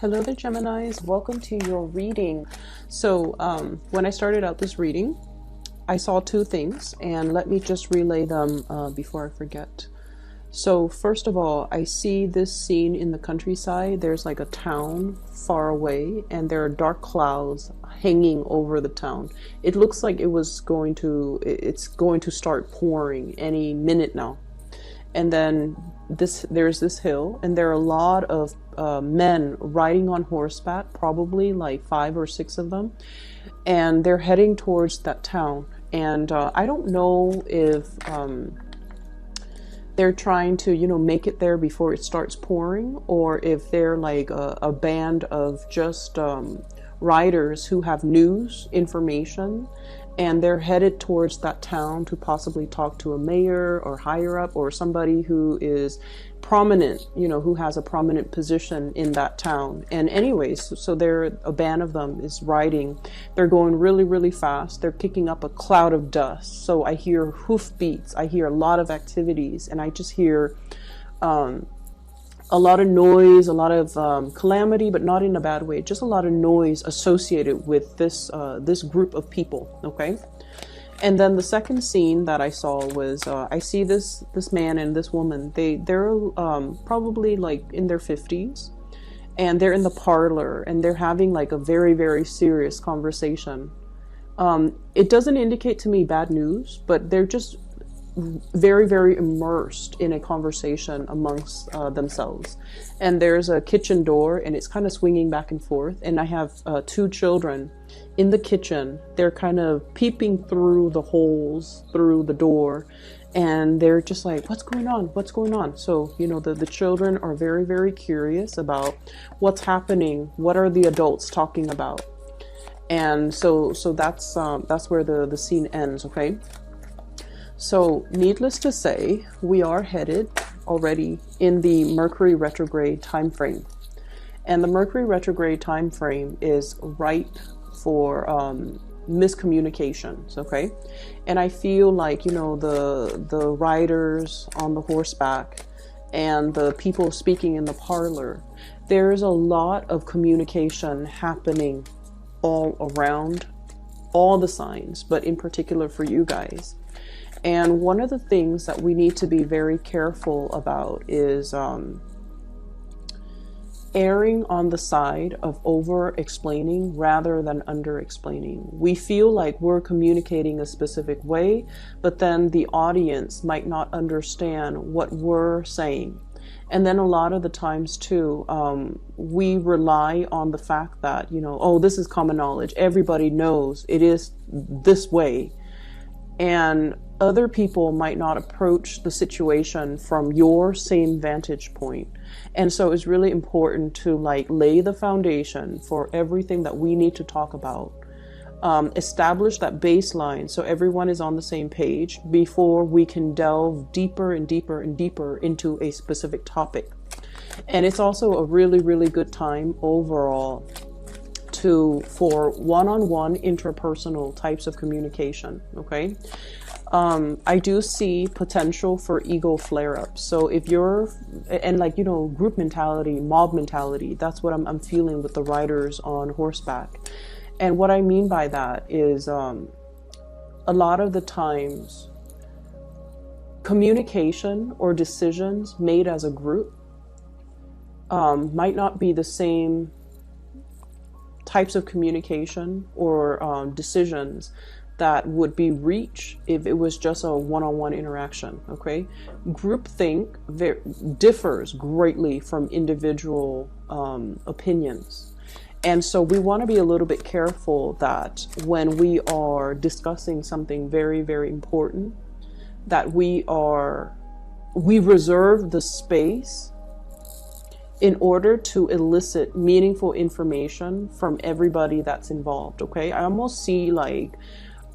Hello there, Geminis. Welcome to your reading. So when I started out this reading, I saw two things, and let me just relay them before I forget. So first of all, I see this scene in the countryside. There's like a town far away, and there are dark clouds hanging over the town. It looks like it's going to start pouring any minute now. And then there's this hill, and there are a lot of men riding on horseback, probably like 5 or 6 of them, and they're heading towards that town. And I don't know if they're trying to, make it there before it starts pouring, or if they're like a band of just riders who have news information, and they're headed towards that town to possibly talk to a mayor or higher up, or somebody who is prominent, who has a prominent position in that town. And anyways, so a band of them is riding. They're going really, really fast. They're kicking up a cloud of dust. So I hear hoofbeats. I hear a lot of activities, and I just hear a lot of noise, a lot of calamity, but not in a bad way. Just a lot of noise associated with this group of people. Okay. And then the second scene that I saw was I see this man and this woman. They're probably like in their 50s, and they're in the parlor, and they're having like a very, very serious conversation. It doesn't indicate to me bad news, but they're just very, very immersed in a conversation amongst themselves. And there's a kitchen door, and it's kind of swinging back and forth, and I have 2 children in the kitchen. They're kind of peeping through the holes through the door, and they're just like, what's going on? So the children are very, very curious about what's happening. What are the adults talking about? And so that's where the scene ends. Okay. So needless to say, we are headed already in the Mercury retrograde time frame. And the Mercury retrograde time frame is ripe for miscommunications, okay? And I feel like, the riders on the horseback and the people speaking in the parlor, there's a lot of communication happening all around all the signs, but in particular for you guys. And one of the things that we need to be very careful about is erring on the side of over-explaining rather than under-explaining. We feel like we're communicating a specific way, but then the audience might not understand what we're saying. And then a lot of the times too, we rely on the fact that, this is common knowledge. Everybody knows it is this way. And other people might not approach the situation from your same vantage point. And so it's really important to lay the foundation for everything that we need to talk about. Establish that baseline so everyone is on the same page before we can delve deeper and deeper and deeper into a specific topic. And it's also a really, really good time overall for one-on-one interpersonal types of communication. Okay. I do see potential for ego flare-ups. So if you're, and group mentality, mob mentality, that's what I'm feeling with the riders on horseback. And what I mean by that is a lot of the times communication or decisions made as a group might not be the same types of communication or decisions that would be reached if it was just a one-on-one interaction. Okay, groupthink differs greatly from individual opinions, and so we want to be a little bit careful that when we are discussing something very, very important, that we reserve the space in order to elicit meaningful information from everybody that's involved. Okay, I almost see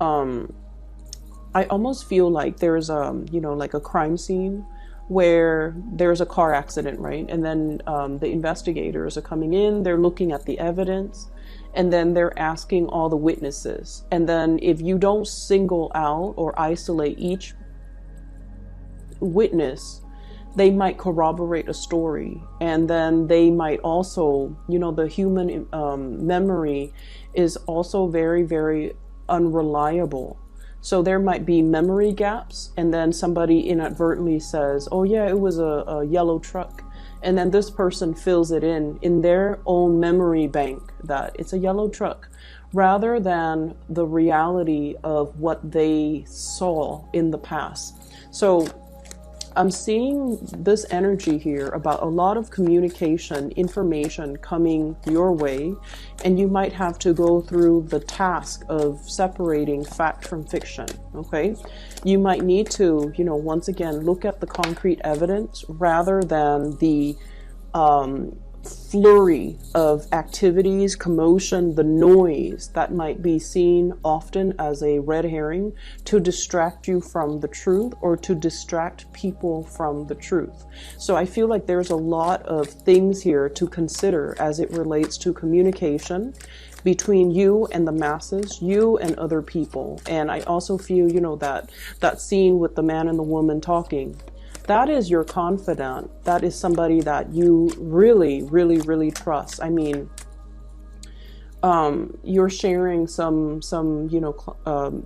I almost feel like there's a crime scene where there's a car accident, right? And then the investigators are coming in, they're looking at the evidence, and then they're asking all the witnesses. And then if you don't single out or isolate each witness, they might corroborate a story, and then they might also, you know, the human memory is also very, very unreliable. So there might be memory gaps, and then somebody inadvertently says, oh yeah, it was a yellow truck. And then this person fills it in their own memory bank that it's a yellow truck, rather than the reality of what they saw in the past. So I'm seeing this energy here about a lot of communication, information coming your way, and you might have to go through the task of separating fact from fiction, okay? You might need to, you know, once again, look at the concrete evidence rather than the flurry of activities, commotion, the noise that might be seen often as a red herring to distract you from the truth, or to distract people from the truth. So I feel like there's a lot of things here to consider as it relates to communication between you and the masses, you and other people. And I also feel, you know, that scene with the man and the woman talking, that is your confidant. That is somebody that you really, really, really trust. I mean, you're sharing some, you know,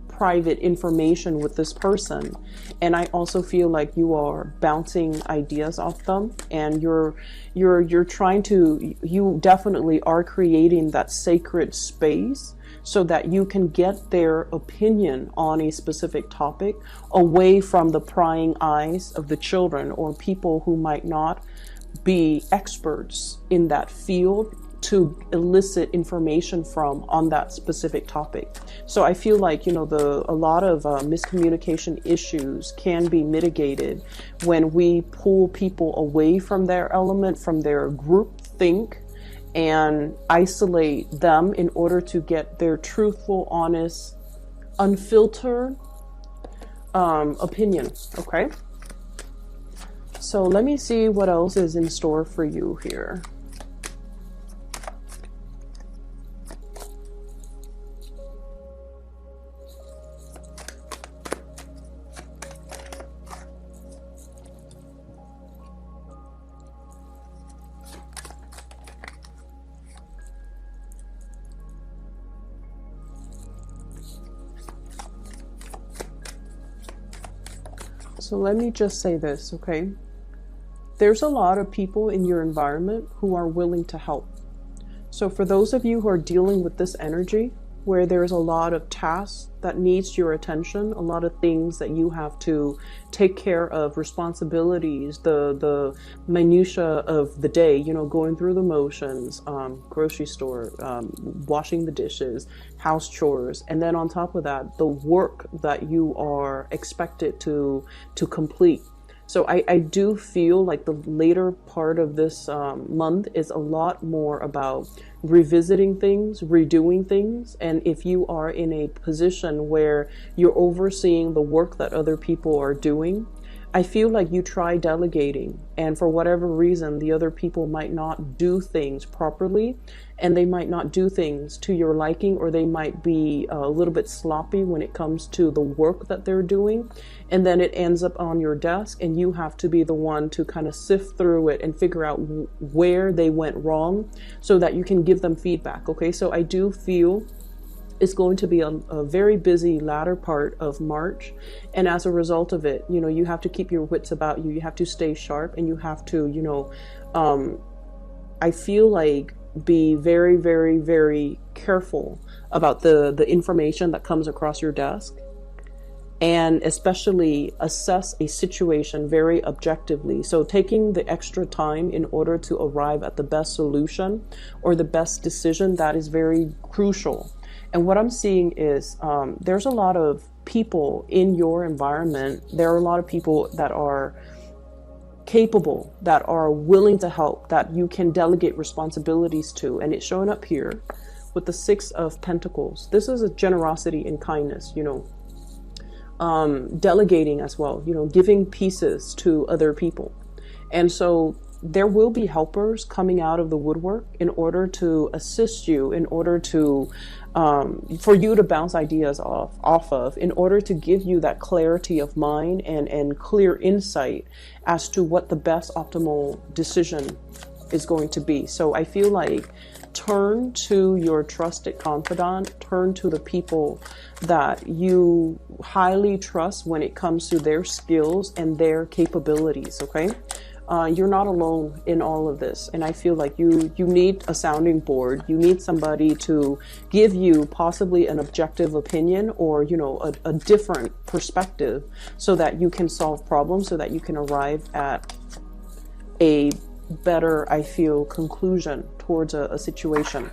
private information with this person. And I also feel like you are bouncing ideas off them, and you're trying to, you definitely are creating that sacred space so that you can get their opinion on a specific topic away from the prying eyes of the children or people who might not be experts in that field to elicit information from on that specific topic. So I feel like, you know, a lot of miscommunication issues can be mitigated when we pull people away from their element, from their group think, and isolate them in order to get their truthful, honest, unfiltered opinion. Okay, so let me see what else is in store for you here. So let me just say this, okay? There's a lot of people in your environment who are willing to help. So for those of you who are dealing with this energy, where there's a lot of tasks that needs your attention, a lot of things that you have to take care of, responsibilities, the minutia of the day, you know, going through the motions, grocery store, washing the dishes, house chores, and then on top of that, the work that you are expected to complete. So I do feel like the later part of this month is a lot more about revisiting things, redoing things. And if you are in a position where you're overseeing the work that other people are doing, I feel like you try delegating, and for whatever reason, the other people might not do things properly, and they might not do things to your liking, or they might be a little bit sloppy when it comes to the work that they're doing. And then it ends up on your desk, and you have to be the one to kind of sift through it and figure out where they went wrong so that you can give them feedback. Okay, so I do feel it's going to be a very busy latter part of March. And as a result of it, you know, you have to keep your wits about you. You have to stay sharp, and you have to, you know, I feel like be very, very, very careful about the information that comes across your desk. And especially assess a situation very objectively. So taking the extra time in order to arrive at the best solution or the best decision, that is very crucial. And what I'm seeing is there's a lot of people in your environment. There are a lot of people that are capable, that are willing to help, that you can delegate responsibilities to. And it's showing up here with the Six of Pentacles. This is a generosity and kindness, you know. Delegating as well, you know, giving pieces to other people. And so there will be helpers coming out of the woodwork in order to assist you, in order to for you to bounce ideas off of, in order to give you that clarity of mind and clear insight as to what the best optimal decision is going to be. So I feel like turn to your trusted confidant, turn to the people that you highly trust when it comes to their skills and their capabilities, okay? You're not alone in all of this. And I feel like you need a sounding board. You need somebody to give you possibly an objective opinion or, you know, a different perspective so that you can solve problems, so that you can arrive at a better, I feel, conclusion towards a situation.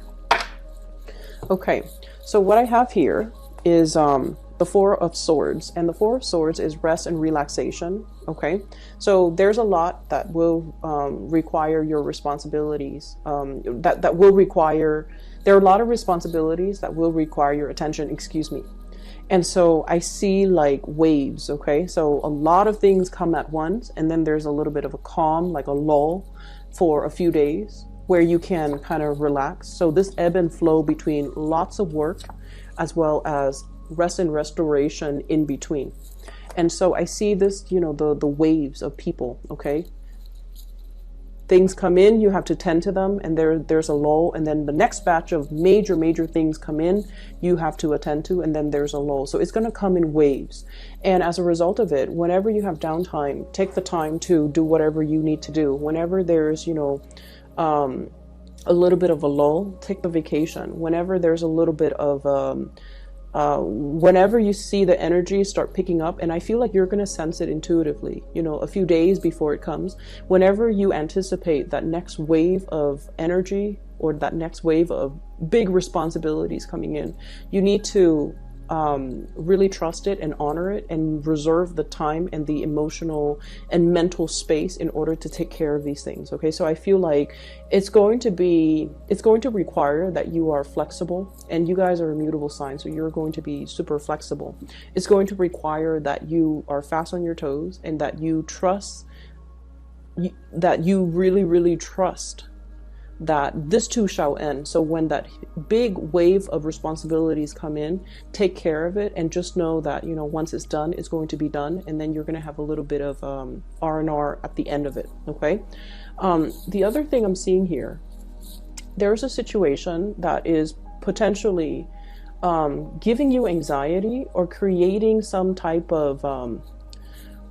Okay, so what I have here is the Four of Swords, and the Four of Swords is rest and relaxation. Okay, so there's a lot that will require your responsibilities. That will require. There are a lot of responsibilities that will require your attention. Excuse me. And so I see like waves. Okay, so a lot of things come at once, and then there's a little bit of a calm, like a lull, for a few days where you can kind of relax. So this ebb and flow between lots of work as well as rest and restoration in between. And so I see this, you know, the waves of people, okay? Things come in, you have to tend to them, and there's a lull, and then the next batch of major things come in, you have to attend to, and then there's a lull. So it's going to come in waves. And as a result of it, whenever you have downtime, take the time to do whatever you need to do. Whenever there's, you know, a little bit of a lull, take the vacation. Whenever there's a little bit of whenever you see the energy start picking up, and I feel like you're going to sense it intuitively, you know, a few days before it comes, whenever you anticipate that next wave of energy or that next wave of big responsibilities coming in, you need to really trust it and honor it and reserve the time and the emotional and mental space in order to take care of these things. Okay, so I feel like it's going to require that you are flexible, and you guys are immutable signs, so you're going to be super flexible. It's going to require that you are fast on your toes and that you trust, that you really trust that this too shall end. So when that big wave of responsibilities come in, take care of it and just know that, you know, once it's done, it's going to be done, and then you're going to have a little bit of R&R at the end of it. Okay. The other thing I'm seeing here, there's a situation that is potentially giving you anxiety or creating some type of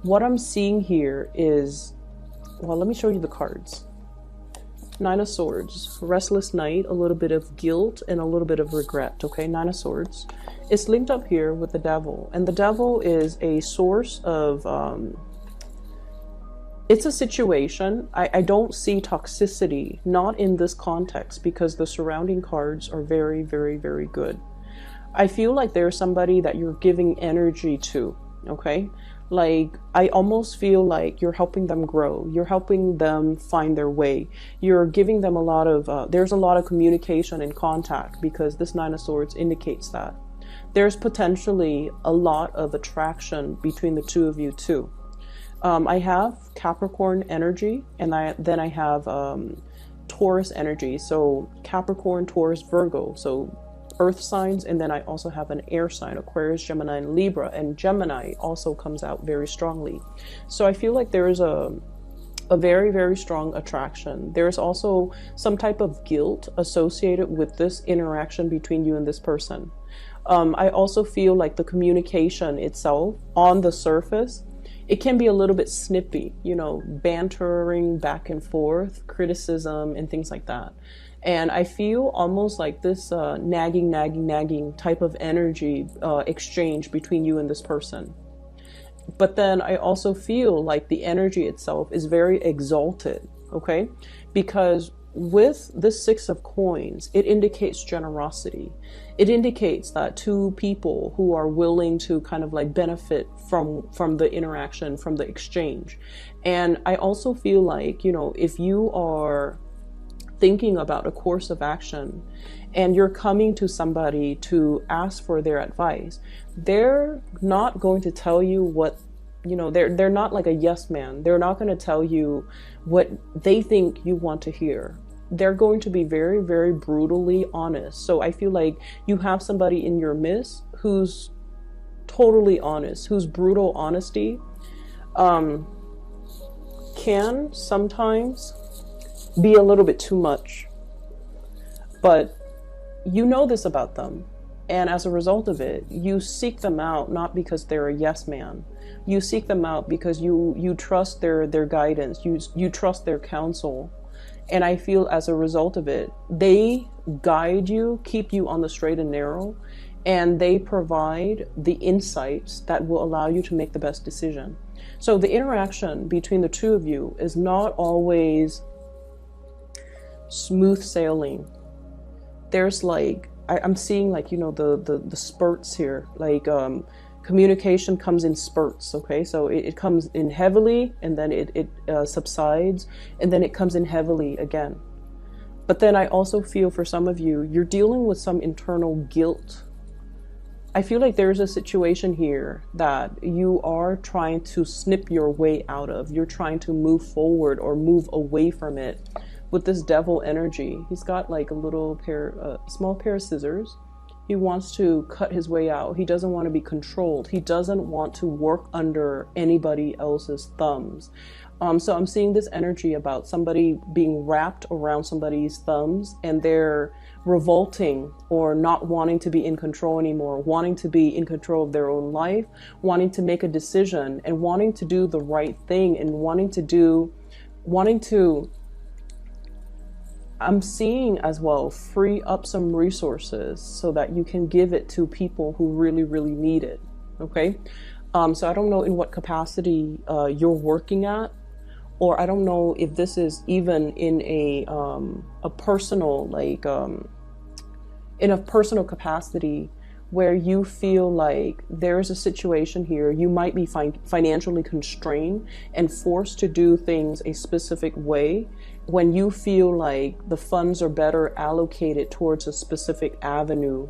what I'm seeing here is, well, let me show you the cards. Nine of Swords, restless night, a little bit of guilt and a little bit of regret. Okay, Nine of Swords. It's linked up here with the Devil, and the Devil is a source of it's a situation. I don't see toxicity, not in this context, because the surrounding cards are very good. I feel like there's somebody that you're giving energy to. Okay, like I almost feel like you're helping them grow, you're helping them find their way, you're giving them a lot of there's a lot of communication and contact, because this Nine of Swords indicates that there's potentially a lot of attraction between the two of you too. I have Capricorn energy, and then I have Taurus energy. So Capricorn, Taurus, Virgo, so earth signs, and then I also have an air sign, Aquarius, Gemini, and Libra, and Gemini also comes out very strongly. So I feel like there is a very strong attraction. There's also some type of guilt associated with this interaction between you and this person. I also feel like the communication itself on the surface, it can be a little bit snippy, you know, bantering back and forth, criticism and things like that. And I feel almost like this nagging type of energy exchange between you and this person. But then I also feel like the energy itself is very exalted, okay? Because with this Six of Coins, it indicates generosity. It indicates that two people who are willing to kind of like benefit from the interaction, from the exchange. And I also feel like, you know, if you are thinking about a course of action and you're coming to somebody to ask for their advice, they're not going to tell you what you know, they're not like a yes man. They're not going to tell you what they think you want to hear. They're going to be very, very brutally honest. So I feel like you have somebody in your midst who's totally honest, whose brutal honesty can sometimes be a little bit too much. But you know this about them. And as a result of it, you seek them out not because they're a yes man. You seek them out because you trust their guidance. You trust their counsel. And I feel as a result of it, they guide you, keep you on the straight and narrow, and they provide the insights that will allow you to make the best decision. So the interaction between the two of you is not always smooth sailing. There's like, I'm seeing like, you know, the spurts here, like communication comes in spurts. Okay, so it comes in heavily, and then it subsides, and then it comes in heavily again. But then I also feel for some of you, you're dealing with some internal guilt. I feel like there's a situation here that you are trying to snip your way out of. You're trying to move forward or move away from it. With this devil energy, he's got like a small pair of scissors. He wants to cut his way out. He doesn't want to be controlled. He doesn't want to work under anybody else's thumbs. So I'm seeing this energy about somebody being wrapped around somebody's thumbs, and they're revolting or not wanting to be in control anymore, wanting to be in control of their own life, wanting to make a decision and wanting to do the right thing, and wanting to I'm seeing as well, free up some resources so that you can give it to people who really, really need it. Okay. So I don't know in what capacity you're working at, or I don't know if this is even in a personal, like, in a personal capacity where you feel like there's a situation here. You might be financially constrained and forced to do things a specific way when you feel like the funds are better allocated towards a specific avenue.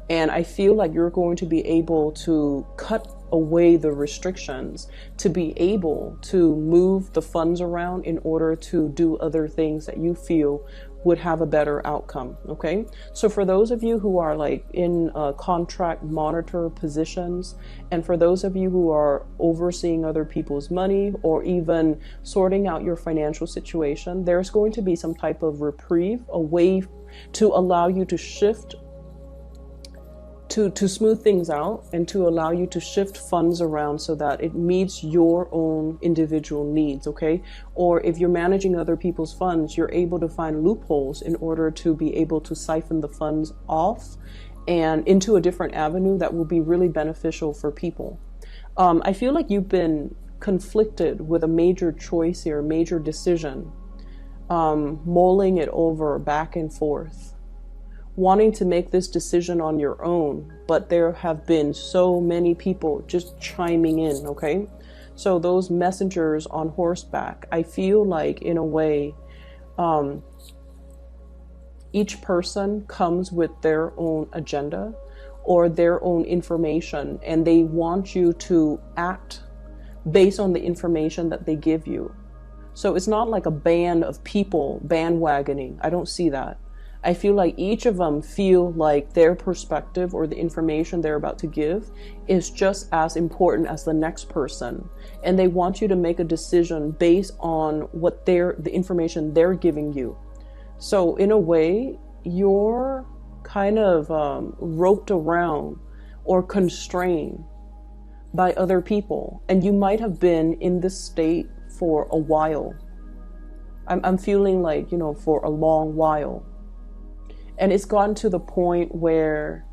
And I feel like you're going to be able to cut away the restrictions to be able to move the funds around in order to do other things that you feel would have a better outcome. Okay, so for those of you who are like in contract monitor positions, and for those of you who are overseeing other people's money or even sorting out your financial situation, there's going to be some type of reprieve, a way to allow you to shift, to smooth things out, and to allow you to shift funds around so that it meets your own individual needs. Okay, or if you're managing other people's funds, you're able to find loopholes in order to be able to siphon the funds off and into a different avenue that will be really beneficial for people. I feel like you've been conflicted with a major choice here, a major decision, mulling it over back and forth, wanting to make this decision on your own, but there have been so many people just chiming in. Okay, so those messengers on horseback, I feel like in a way, each person comes with their own agenda or their own information, and they want you to act based on the information that they give you. So it's not like a band of people bandwagoning. I don't see that. I feel like each of them feel like their perspective or the information they're about to give is just as important as the next person. And they want you to make a decision based on what the information they're giving you. So in a way, you're kind of roped around or constrained by other people. And you might have been in this state for a while. I'm feeling like, you know, for a long while. And it's gotten to the point where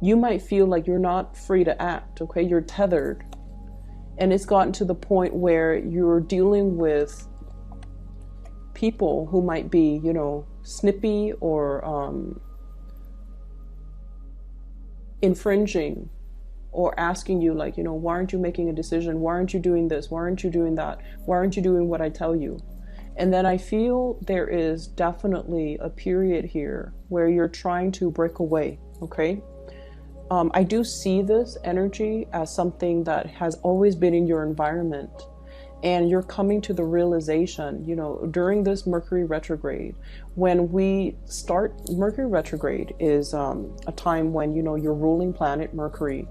you might feel like you're not free to act, okay? You're tethered. And it's gotten to the point where you're dealing with people who might be, you know, snippy or infringing, or asking you like, you know, why aren't you making a decision? Why aren't you doing this? Why aren't you doing that? Why aren't you doing what I tell you? And then I feel there is definitely a period here where you're trying to break away, okay? I do see this energy as something that has always been in your environment, and you're coming to the realization, during this Mercury retrograde. When we start, Mercury retrograde is a time when, your ruling planet Mercury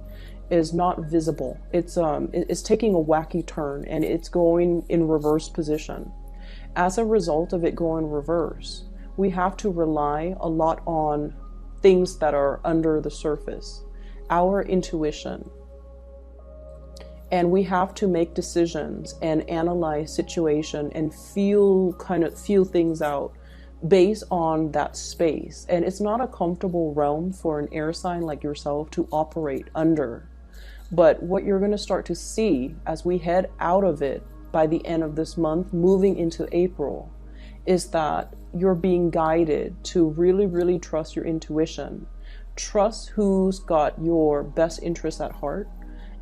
is not visible. It's taking a wacky turn, and it's going in reverse position. As a result of it going reverse, we have to rely a lot on things that are under the surface, our intuition. And we have to make decisions and analyze situation and feel things out based on that space. And it's not a comfortable realm for an air sign like yourself to operate under. But what you're going to start to see as we head out of it by the end of this month, moving into April, is that you're being guided to really, really trust your intuition. Trust who's got your best interests at heart.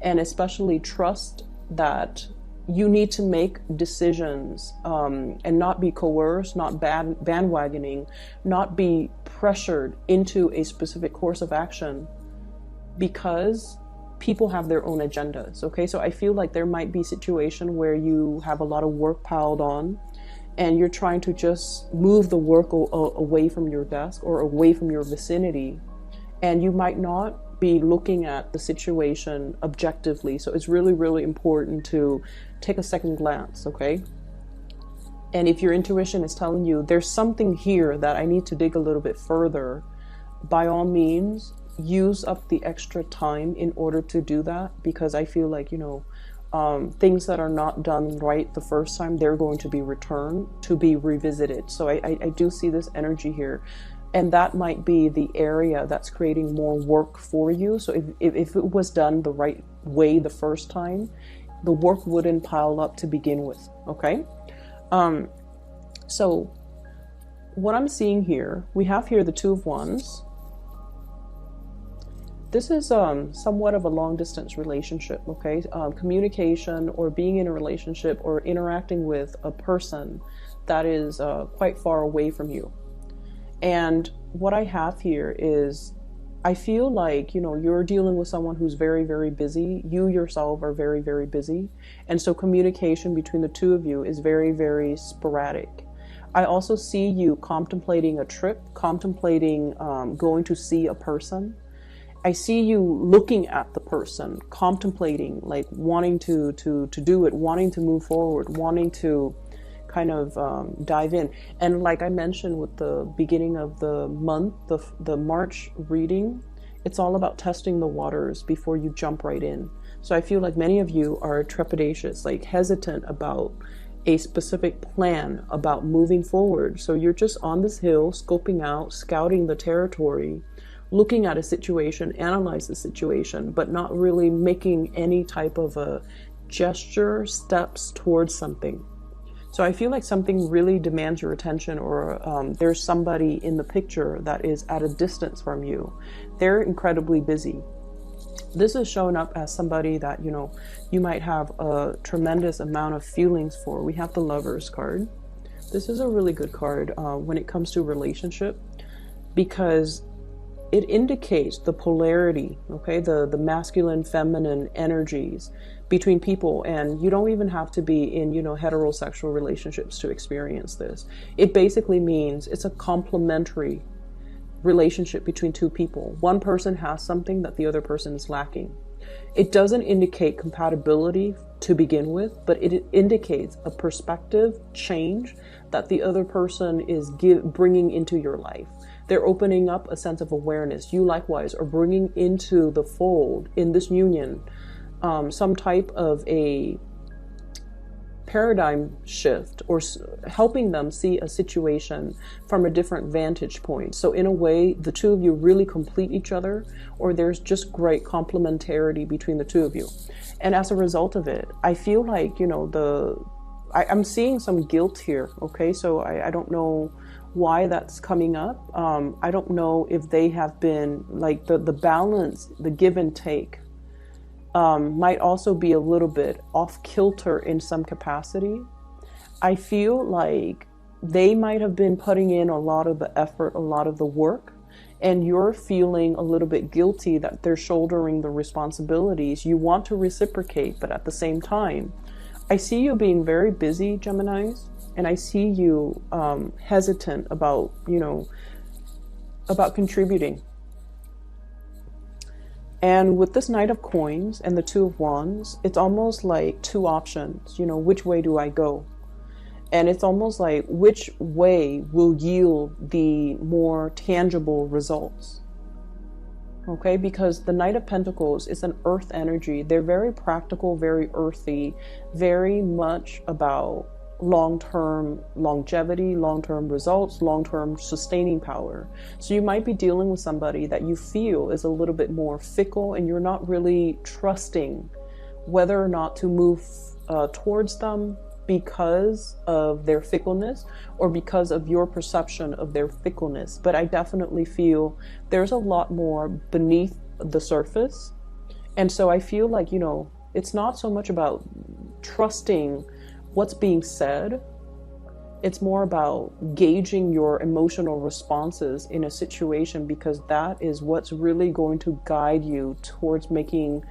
And especially trust that you need to make decisions and not be coerced, not bandwagoning, not be pressured into a specific course of action, because people have their own agendas. Okay, so I feel like there might be a situation where you have a lot of work piled on and you're trying to just move the work away from your desk or away from your vicinity, and you might not be looking at the situation objectively. So it's really, really important to take a second glance, okay? And if your intuition is telling you there's something here that I need to dig a little bit further, by all means, use up the extra time in order to do that, because I feel like, things that are not done right the first time, they're going to be returned to be revisited. So I do see this energy here. And that might be the area that's creating more work for you. So if it was done the right way the first time, the work wouldn't pile up to begin with, okay? So what I'm seeing here, we have here the Two of Wands. This is somewhat of a long distance relationship, okay? Communication, or being in a relationship or interacting with a person that is quite far away from you. And what I have here is, I feel like, you're dealing with someone who's very, very busy. You yourself are very, very busy. And so communication between the two of you is very, very sporadic. I also see you contemplating a trip, contemplating going to see a person. I see you looking at the person, contemplating, like wanting to do it, wanting to move forward, wanting to kind of dive in. And like I mentioned with the beginning of the month, the March reading, it's all about testing the waters before you jump right in. So I feel like many of you are trepidatious, like hesitant about a specific plan, about moving forward. So you're just on this hill, scoping out, scouting the territory, looking at a situation, analyze the situation, but not really making any type of a gesture, steps towards something. So I feel like something really demands your attention, or there's somebody in the picture that is at a distance from you. They're incredibly busy. This is showing up as somebody that, you might have a tremendous amount of feelings for. We have the Lovers card. This is a really good card when it comes to relationship, because it indicates the polarity, okay, the masculine, feminine energies between people. And you don't even have to be in, heterosexual relationships to experience this. It basically means it's a complementary relationship between two people. One person has something that the other person is lacking. It doesn't indicate compatibility to begin with, but it indicates a perspective change that the other person is bringing into your life. They're opening up a sense of awareness. You likewise are bringing into the fold in this union some type of a paradigm shift, or helping them see a situation from a different vantage point. So in a way, the two of you really complete each other, or there's just great complementarity between the two of you. And as a result of it, I feel like, I'm seeing some guilt here, okay? So I don't know why that's coming up. I don't know if they have been, like, the balance, the give and take might also be a little bit off kilter in some capacity. I feel like they might have been putting in a lot of the effort, a lot of the work, and you're feeling a little bit guilty that they're shouldering the responsibilities. You want to reciprocate, but at the same time, I see you being very busy, Geminis, and I see you hesitant about, about contributing. And with this Knight of Coins and the Two of Wands, it's almost like two options, which way do I go? And it's almost like which way will yield the more tangible results. Okay, because the Knight of Pentacles is an earth energy. They're very practical, very earthy, very much about long-term longevity, long-term results, long-term sustaining power. So you might be dealing with somebody that you feel is a little bit more fickle, and you're not really trusting whether or not to move towards them because of their fickleness or because of your perception of their fickleness. But I definitely feel there's a lot more beneath the surface. And so I feel like, it's not so much about trusting what's being said. It's more about gauging your emotional responses in a situation, because that is what's really going to guide you towards making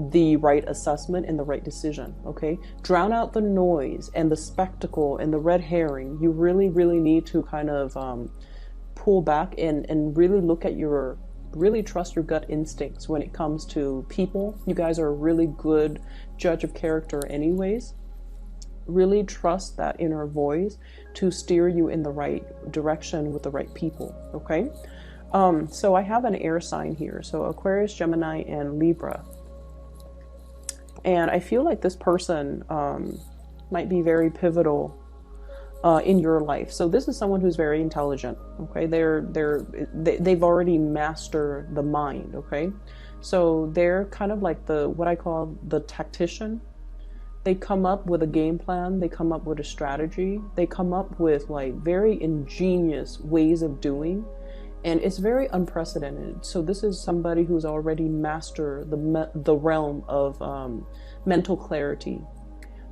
the right assessment and the right decision. Okay, drown out the noise and the spectacle and the red herring. You really, really need to kind of pull back and really look at really trust your gut instincts when it comes to people. You guys are a really good judge of character anyways. Really trust that inner voice to steer you in the right direction with the right people. Okay, so I have an air sign here, so Aquarius, Gemini, and Libra. And I feel like this person might be very pivotal in your life. So this is someone who's very intelligent. Okay, they've already mastered the mind. Okay, so they're kind of like what I call the tactician. They come up with a game plan. They come up with a strategy. They come up with like very ingenious ways of doing. And it's very unprecedented. So this is somebody who's already mastered the realm of mental clarity.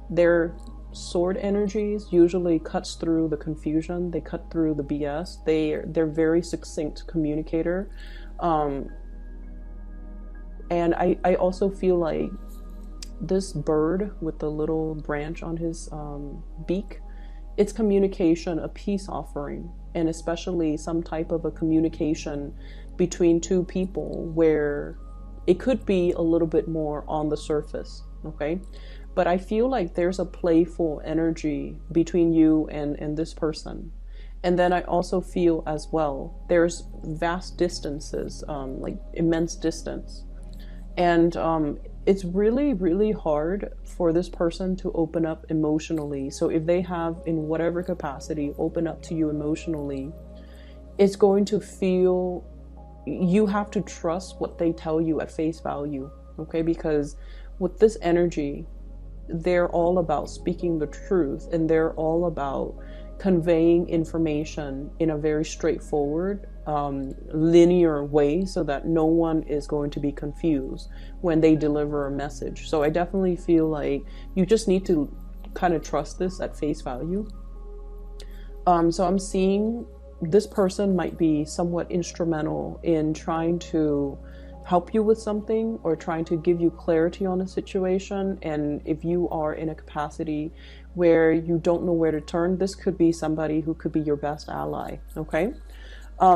Their sword energies usually cuts through the confusion. They cut through the BS. They're very succinct communicator. And I also feel like this bird with the little branch on his beak, it's communication, a peace offering, and especially some type of a communication between two people where it could be a little bit more on the surface. Okay, but I feel like there's a playful energy between you and this person. And then I also feel as well there's vast distances, like immense distance, and it's really, really hard for this person to open up emotionally. So if they have, in whatever capacity, open up to you emotionally, it's going to feel, you have to trust what they tell you at face value. Okay, because with this energy, they're all about speaking the truth, and they're all about conveying information in a very straightforward, linear way, so that no one is going to be confused when they deliver a message. So I definitely feel like you just need to kind of trust this at face value. So I'm seeing this person might be somewhat instrumental in trying to help you with something or trying to give you clarity on a situation. And if you are in a capacity where you don't know where to turn, this could be somebody who could be your best ally. Okay,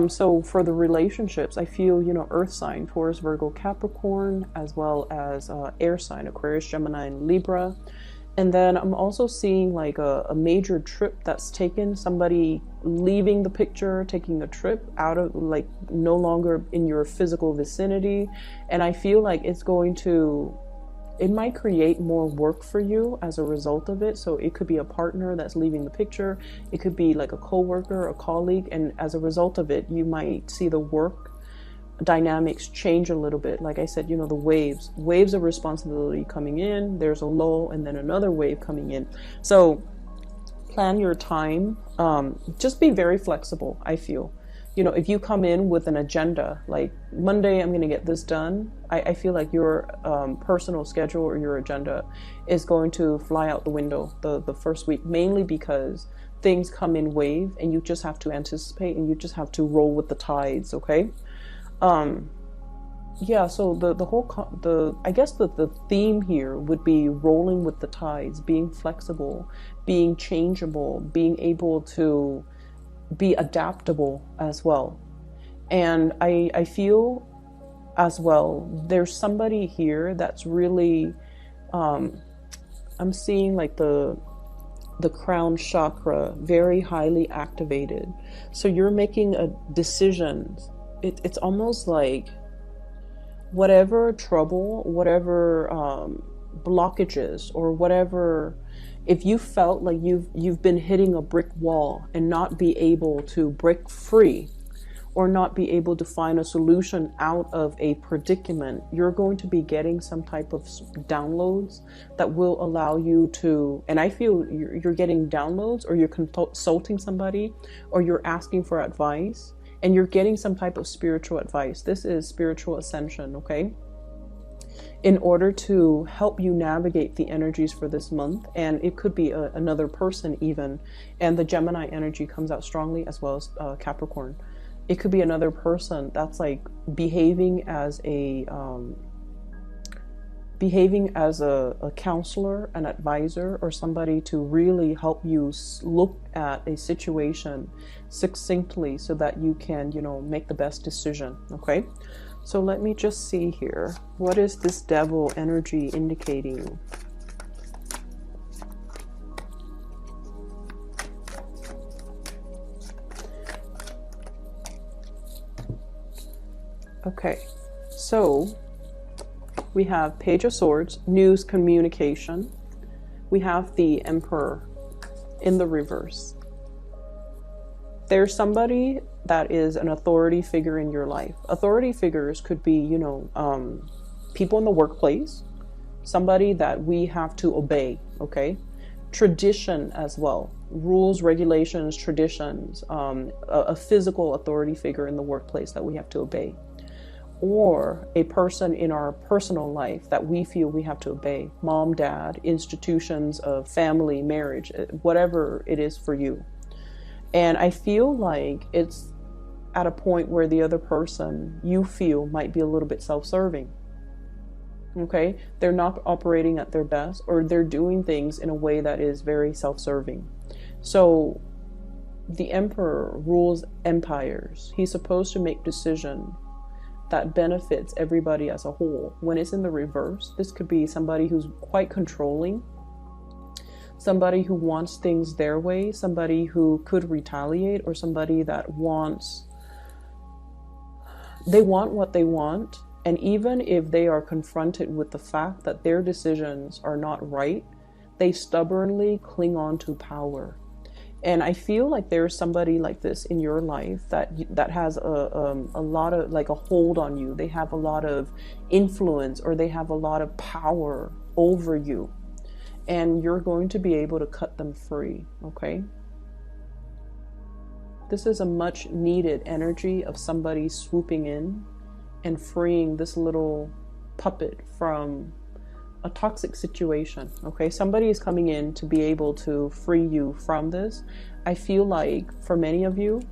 so for the relationships, I feel, earth sign, Taurus, Virgo, Capricorn, as well as air sign, Aquarius, Gemini, and Libra. And then I'm also seeing like a major trip that's taken, somebody leaving the picture, taking a trip out of, like, no longer in your physical vicinity. And I feel like it might create more work for you as a result of it. So it could be a partner that's leaving the picture. It could be like a coworker, a colleague. And as a result of it, you might see the work dynamics change a little bit. Like I said, the waves of responsibility coming in, there's a lull, and then another wave coming in. So plan your time. Just be very flexible. I feel, if you come in with an agenda, like Monday, I'm going to get this done, I feel like your personal schedule or your agenda is going to fly out the window the first week, mainly because things come in wave, and you just have to anticipate, and you just have to roll with the tides. Okay. Yeah, so I guess the theme here would be rolling with the tides, being flexible, being changeable, being able to be adaptable as well. And I feel as well, there's somebody here that's really, I'm seeing like the crown chakra very highly activated. So you're making a decision. It's almost like whatever trouble, whatever blockages, or whatever, if you felt like you've been hitting a brick wall and not be able to break free, or not be able to find a solution out of a predicament, you're going to be getting some type of downloads that will allow you to, and I feel you're getting downloads, or you're consulting somebody, or you're asking for advice, and you're getting some type of spiritual advice. This is spiritual ascension, okay? In order to help you navigate the energies for this month. And it could be another person even. And the Gemini energy comes out strongly, as well as Capricorn. It could be another person that's like behaving as a counselor, an advisor, or somebody to really help you look at a situation succinctly so that you can, make the best decision. Okay. So let me just see here. What is this devil energy indicating? Okay, so we have Page of Swords, news, communication. We have the Emperor in the reverse. There's somebody that is an authority figure in your life. Authority figures could be, people in the workplace, somebody that we have to obey, okay? Tradition as well, rules, regulations, traditions, a physical authority figure in the workplace that we have to obey. Or a person in our personal life that we feel we have to obey. Mom, dad, institutions of family, marriage, whatever it is for you. And I feel like it's at a point where the other person you feel might be a little bit self-serving. Okay? They're not operating at their best, or they're doing things in a way that is very self-serving. So the Emperor rules empires. He's supposed to make decisions that benefits everybody as a whole. When it's in the reverse, this could be somebody who's quite controlling, somebody who wants things their way, somebody who could retaliate, or somebody that they want what they want. And even if they are confronted with the fact that their decisions are not right, they stubbornly cling on to power. And I feel like there's somebody like this in your life that has a lot of, like, a hold on you. They have a lot of influence, or they have a lot of power over you. And you're going to be able to cut them free, okay? This is a much needed energy of somebody swooping in and freeing this little puppet from a toxic situation, okay? Somebody is coming in to be able to free you from this. I feel like for many of you,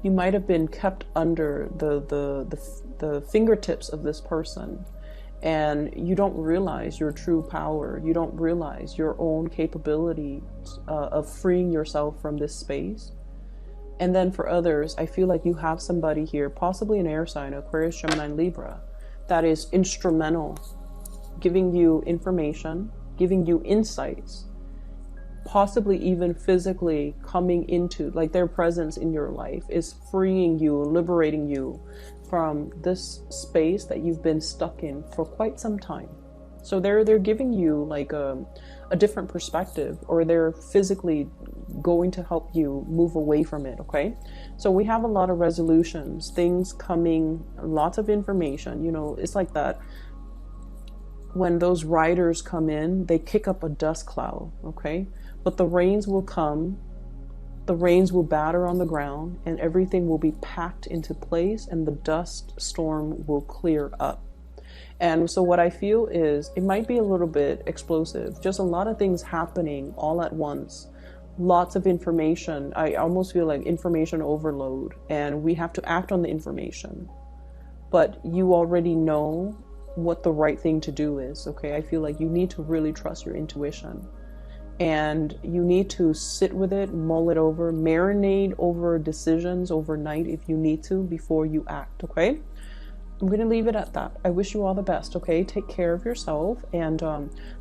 you might have been kept under the fingertips of this person, and you don't realize your true power. You don't realize your own capability of freeing yourself from this space. And then for others, I feel like you have somebody here, possibly an air sign, Aquarius, Gemini, Libra, that is instrumental, giving you information, giving you insights, possibly even physically coming into, like, their presence in your life is freeing you, liberating you from this space that you've been stuck in for quite some time. So they're giving you like a different perspective, or they're physically going to help you move away from it, okay? So we have a lot of resolutions, things coming, lots of information, it's like that. When those riders come in, they kick up a dust cloud, okay? But the rains will come, the rains will batter on the ground, and everything will be packed into place, and the dust storm will clear up. And so what I feel is it might be a little bit explosive, just a lot of things happening all at once. lots of information. I almost feel like information overload, and we have to act on the information. But you already know what the right thing to do is, okay? I feel like you need to really trust your intuition. And you need to sit with it, mull it over, marinate over decisions overnight if you need to before you act, okay? I'm going to leave it at that. I wish you all the best, okay? Take care of yourself. And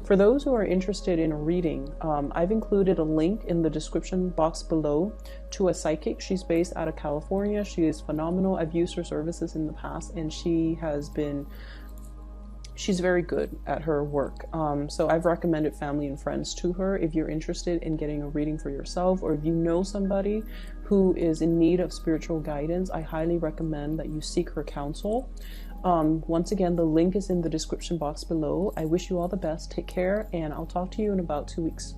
for those who are interested in a reading, I've included a link in the description box below to a psychic. She's based out of California. She is phenomenal. I've used her services in the past, and she's very good at her work. So I've recommended family and friends to her. If you're interested in getting a reading for yourself, or if you know somebody who is in need of spiritual guidance, I highly recommend that you seek her counsel. Once again, the link is in the description box below. I wish you all the best. Take care, and I'll talk to you in about 2 weeks.